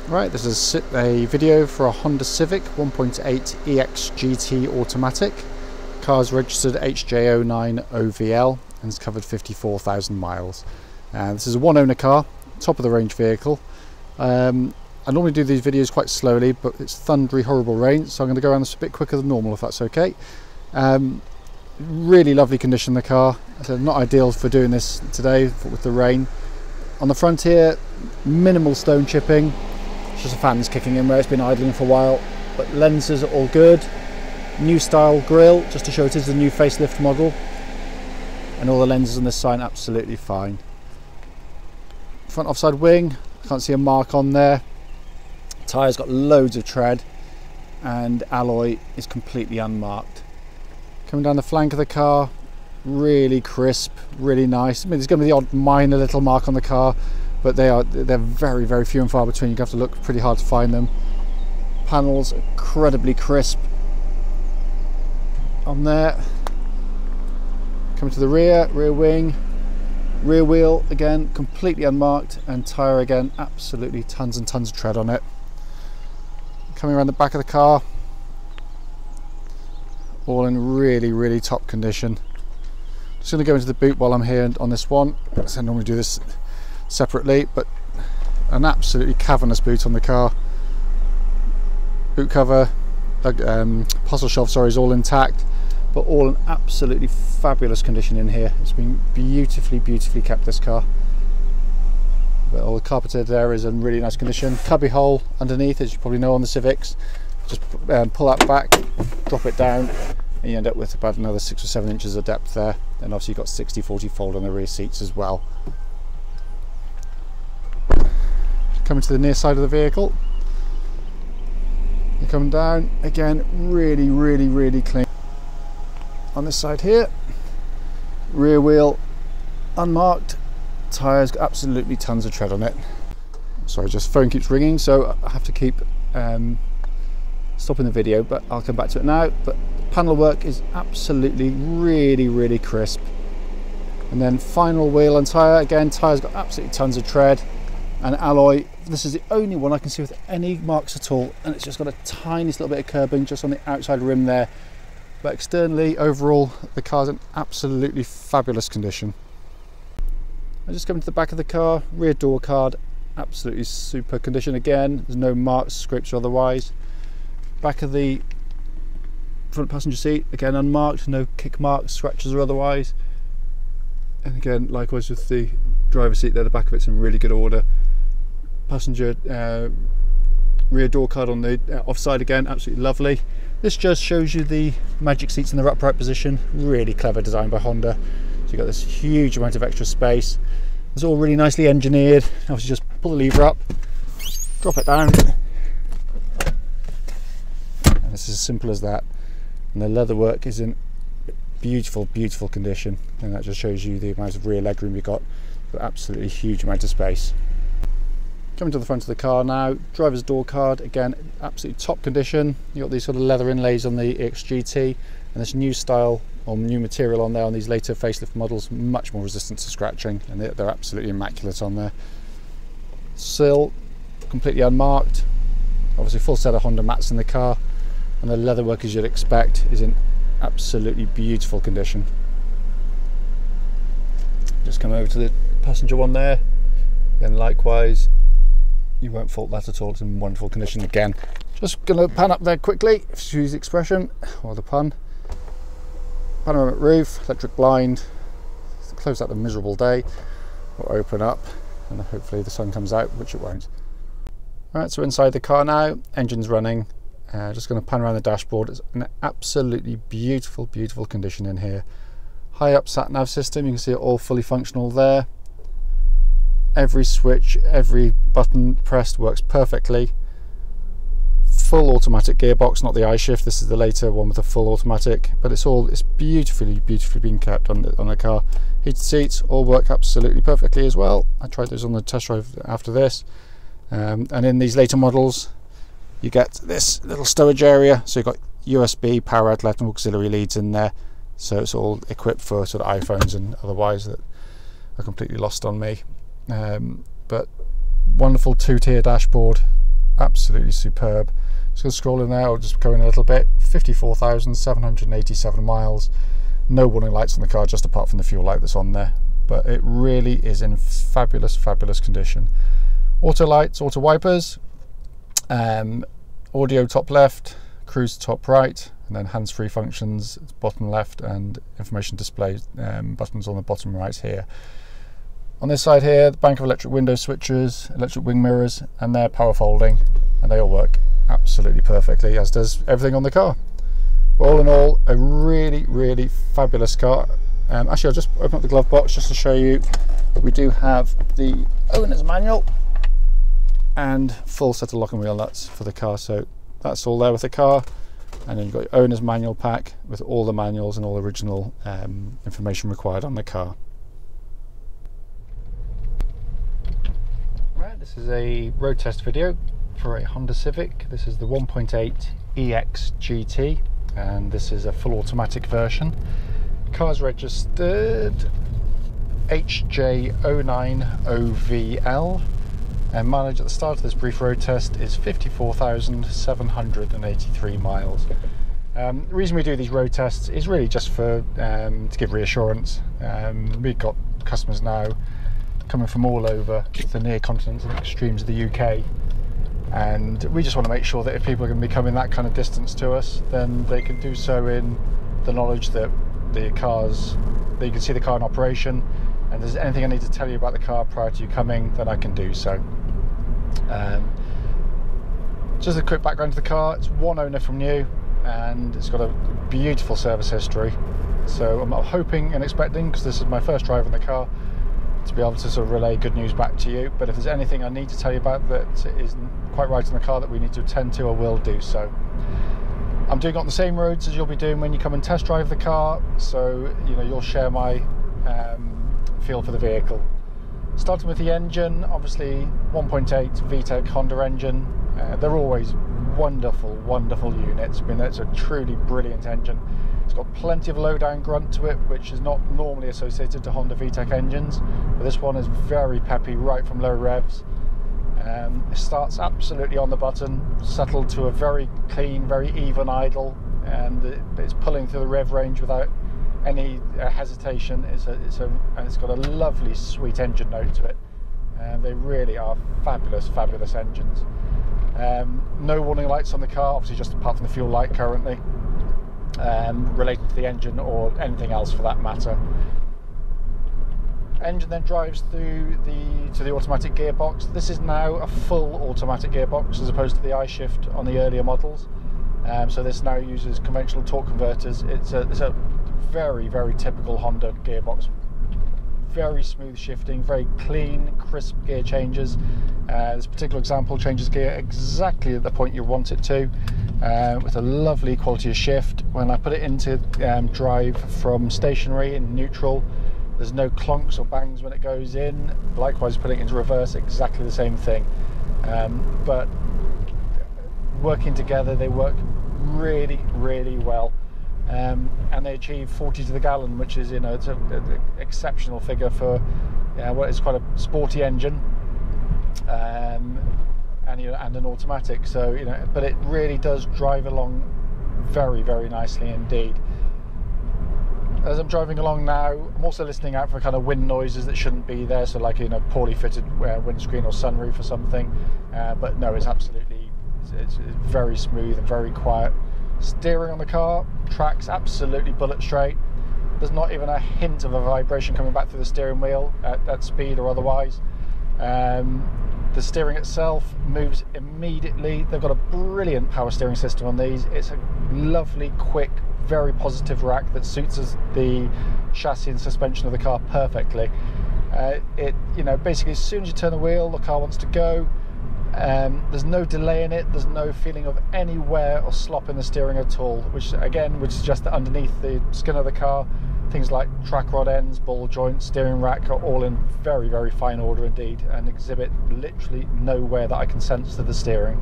Right, this is a video for a Honda Civic 1.8 EX GT automatic. Car's registered HJ09OVL and has covered 54,000 miles. This is a one owner car, top of the range vehicle. I normally do these videos quite slowly, but it's thundery, horrible rain, so I'm going to go around this a bit quicker than normal if that's okay. Really lovely condition the car, so not ideal for doing this today with the rain. On the front here, minimal stone chipping. It's just the fans kicking in where it's been idling for a while, but lenses are all good. New style grille, just to show it is a new facelift model, and all the lenses on this side absolutely fine. Front offside wing, I can't see a mark on there. Tyres got loads of tread, and alloy is completely unmarked. Coming down the flank of the car, really crisp, really nice. I mean, there's going to be the odd minor little mark on the car, but they're very, very few and far between. You have to look pretty hard to find them. Panels incredibly crisp on there. Coming to the rear wing, rear wheel again completely unmarked, and tyre again absolutely tons and tons of tread on it. Coming around the back of the car, all in really, really top condition. Just going to go into the boot while I'm here on this one. So I normally do this separately, but an absolutely cavernous boot on the car. Boot cover, parcel shelf, sorry, is all intact, but all in absolutely fabulous condition in here. It's been beautifully, beautifully kept, this car. But all the carpeted there is in really nice condition. Cubby hole underneath, as you probably know on the Civics. Just pull that back, drop it down, and you end up with about another 6 or 7 inches of depth there. And obviously you've got 60/40 fold on the rear seats as well. Coming to the near side of the vehicle, you're coming down again, really, really, really clean. On this side here, rear wheel unmarked, tyres got absolutely tons of tread on it. Sorry, just phone keeps ringing, so I have to keep stopping the video, but I'll come back to it now. But panel work is absolutely really, really crisp. And then final wheel and tyre, again, tyres got absolutely tons of tread. And alloy, this is the only one I can see with any marks at all, and it's just got a tiniest little bit of curbing just on the outside rim there. But externally, overall, the car's in absolutely fabulous condition. I just come to the back of the car, rear door card, absolutely super condition again. There's no marks, scrapes or otherwise. Back of the front passenger seat, again unmarked, no kick marks, scratches or otherwise. And again, likewise with the driver's seat there, the back of it's in really good order. Passenger rear door card on the offside again, absolutely lovely. This just shows you the magic seats in their upright position. Really clever design by Honda. So you've got this huge amount of extra space. It's all really nicely engineered. Obviously just pull the lever up, drop it down, and it's as simple as that. And the leather work is in beautiful, beautiful condition, and that just shows you the amount of rear legroom you've got. Got absolutely huge amount of space. Coming to the front of the car now, driver's door card, again absolutely top condition. You've got these sort of leather inlays on the EX GT, and this new style or new material on there on these later facelift models, much more resistant to scratching, and they're absolutely immaculate on there. Sill completely unmarked, obviously full set of Honda mats in the car, and the leather work, as you'd expect, is in absolutely beautiful condition. Just come over to the passenger one there, and likewise you won't fault that at all. It's in wonderful condition again. Just gonna pan up there quickly, excuse the expression or the pun. Panoramic roof, electric blind, close out the miserable day, or open up and hopefully the sun comes out, which it won't. Alright, so inside the car now, engine's running. Just going to pan around the dashboard. It's an absolutely beautiful, beautiful condition in here. High up sat nav system, you can see it all fully functional there. Every switch, every button pressed works perfectly. Full automatic gearbox, not the iShift. This is the later one with a full automatic, but it's beautifully, beautifully being kept on the car. Heated seats all work absolutely perfectly as well. I tried those on the test drive after this. And in these later models, you get this little stowage area, so you've got USB, power outlet and auxiliary leads in there, so it's all equipped for sort of iPhones and otherwise that are completely lost on me. But wonderful two-tier dashboard, absolutely superb. Just going to scroll in there, I'll just go in a little bit. 54,787 miles. No warning lights on the car, just apart from the fuel light that's on there. But it really is in fabulous, fabulous condition. Auto lights, auto wipers, audio top left, cruise top right, and then hands-free functions bottom left, and information display buttons on the bottom right here. On this side here, the bank of electric window switches, electric wing mirrors, and they're power folding, and they all work absolutely perfectly, as does everything on the car. But all in all, a really, really fabulous car. Actually, I'll just open up the glove box just to show you. We do have the owner's manual and full set of lock and wheel nuts for the car, so that's all there with the car. And then you've got your owner's manual pack with all the manuals and all the original information required on the car. Right, this is a road test video for a Honda Civic. This is the 1.8 EX GT, and this is a full automatic version. Car's registered HJ09OVL, and mileage at the start of this brief road test is 54,783 miles. The reason we do these road tests is really just for to give reassurance. We've got customers now coming from all over the near continents and extremes of the UK, and we just want to make sure that if people are going to be coming that kind of distance to us, then they can do so in the knowledge that you can see the car in operation, and if there's anything I need to tell you about the car prior to you coming, then I can do so. Just a quick background to the car. It's one owner from new, and it's got a beautiful service history, so I'm hoping and expecting, because this is my first drive in the car, to be able to sort of relay good news back to you. But if there's anything I need to tell you about that isn't quite right in the car that we need to attend to, I will do so. I'm doing it on the same roads as you'll be doing when you come and test drive the car, so you'll share my feel for the vehicle. Starting with the engine, obviously 1.8 VTEC Honda engine. They're always wonderful, wonderful units. I mean, it's a truly brilliant engine. It's got plenty of low-down grunt to it, which is not normally associated to Honda VTEC engines, but this one is very peppy right from low revs. It starts absolutely on the button, settled to a very clean, very even idle, and it's pulling through the rev range without any hesitation. And it's got a lovely, sweet engine note to it. They really are fabulous, fabulous engines. No warning lights on the car, obviously just apart from the fuel light currently, related to the engine or anything else for that matter. Engine then drives through to the automatic gearbox. This is now a full automatic gearbox as opposed to the I-shift on the earlier models. So this now uses conventional torque converters. It's a very, very typical Honda gearbox. Very smooth shifting, very clean, crisp gear changes. This particular example changes gear exactly at the point you want it to, with a lovely quality of shift. When I put it into drive from stationary in neutral, there's no clonks or bangs when it goes in. Likewise, putting it into reverse, exactly the same thing. But working together, they work really, really well. And they achieve 40 to the gallon, which is it's an exceptional figure for what is quite a sporty engine, and an automatic. So but it really does drive along very, very nicely indeed. As I'm driving along now, I'm also listening out for kind of wind noises that shouldn't be there, so like poorly fitted windscreen or sunroof or something. But no, it's very smooth and very quiet. Steering on the car tracks absolutely bullet straight. There's not even a hint of a vibration coming back through the steering wheel at speed or otherwise. The steering itself moves immediately. They've got a brilliant power steering system on these. It's a lovely, quick, very positive rack that suits the chassis and suspension of the car perfectly. Basically as soon as you turn the wheel, the car wants to go. There's no delay in it, there's no feeling of any wear or slop in the steering at all, which again would suggest that underneath the skin of the car, things like track rod ends, ball joints, steering rack are all in very, very fine order indeed, and exhibit literally no wear that I can sense to the steering.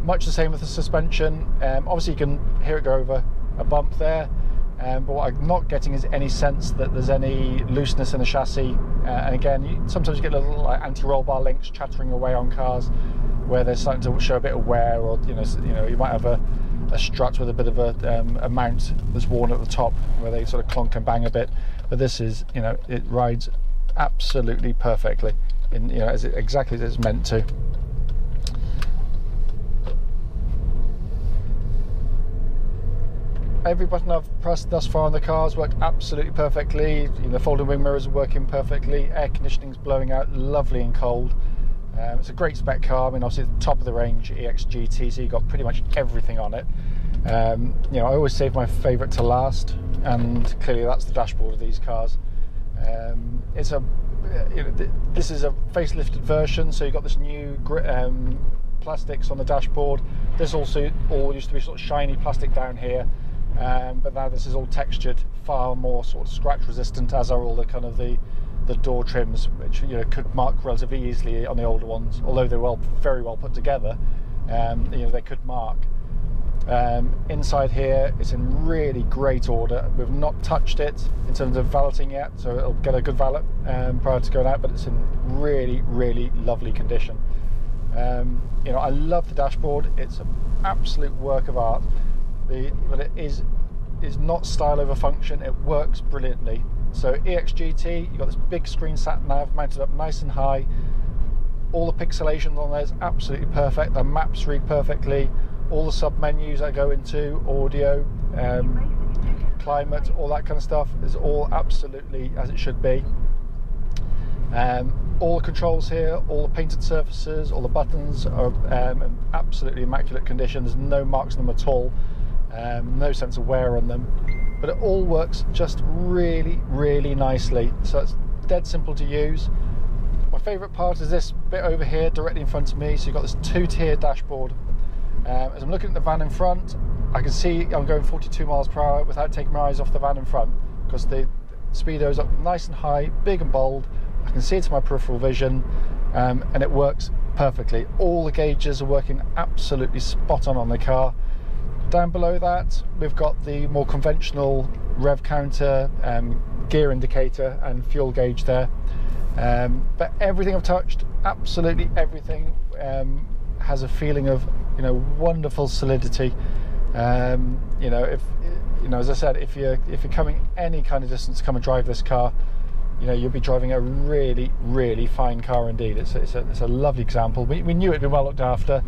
Much the same with the suspension. Obviously you can hear it go over a bump there, but what I'm not getting is any sense that there's any looseness in the chassis. And again, sometimes you get little anti-roll bar links chattering away on cars. where they're starting to show a bit of wear, or you might have a strut with a bit of a mount that's worn at the top where they sort of clonk and bang a bit. But this is, it rides absolutely perfectly, exactly as it's meant to. Every button I've pressed thus far on the car has worked absolutely perfectly. The folding wing mirrors are working perfectly. Air conditioning's blowing out lovely and cold. It's a great spec car. I mean, obviously the top of the range EX GT, so you've got pretty much everything on it. I always save my favourite to last, and clearly that's the dashboard of these cars. This is a facelifted version, so you've got this new plastics on the dashboard. This also all used to be sort of shiny plastic down here. But now this is all textured, far more sort of scratch resistant, as are all the kind of the door trims, which could mark relatively easily on the older ones. Although they're very well put together, they could mark. Inside here, it's in really great order. We've not touched it in terms of valeting yet, so it'll get a good valet prior to going out. But it's in really, really lovely condition. I love the dashboard. It's an absolute work of art. But it is not style over function. It works brilliantly. So EX GT, you've got this big screen sat nav mounted up nice and high. All the pixelation on there is absolutely perfect. The maps read perfectly. All the sub menus I go into, audio, climate, all that kind of stuff is all absolutely as it should be. All the controls here, all the painted surfaces, all the buttons are in absolutely immaculate condition. There's no marks on them at all. No sense of wear on them, but it all works just really, really nicely. So it's dead simple to use. My favourite part is this bit over here directly in front of me. So you've got this two-tier dashboard. As I'm looking at the van in front, I can see I'm going 42 miles per hour without taking my eyes off the van in front, because the speedo's up nice and high, big and bold. I can see it to my peripheral vision, and it works perfectly. All the gauges are working absolutely spot on the car. Down below that, we've got the more conventional rev counter, gear indicator and fuel gauge there. But everything I've touched, absolutely everything, has a feeling of wonderful solidity. As I said, if you're coming any kind of distance to come and drive this car, you'll be driving a really, really fine car indeed. It's a lovely example. We knew it'd been well looked after.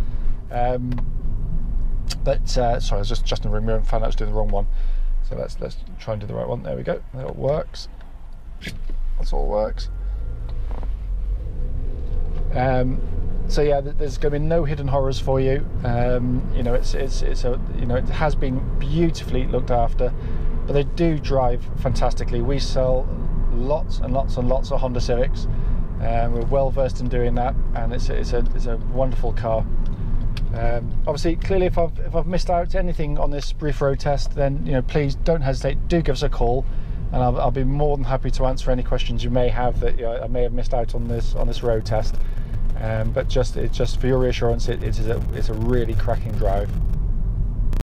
Sorry, I was just adjusting the mirror and found out I was doing the wrong one. So let's try and do the right one. There we go. That works. That's all works. So yeah, there's going to be no hidden horrors for you. It has been beautifully looked after, but they do drive fantastically. We sell lots and lots and lots of Honda Civics. We're well versed in doing that, and it's a wonderful car. Obviously, clearly, if I've missed out anything on this brief road test, then please don't hesitate. Do give us a call, and I'll be more than happy to answer any questions you may have that I may have missed out on this road test. But just for your reassurance, it's a really cracking drive.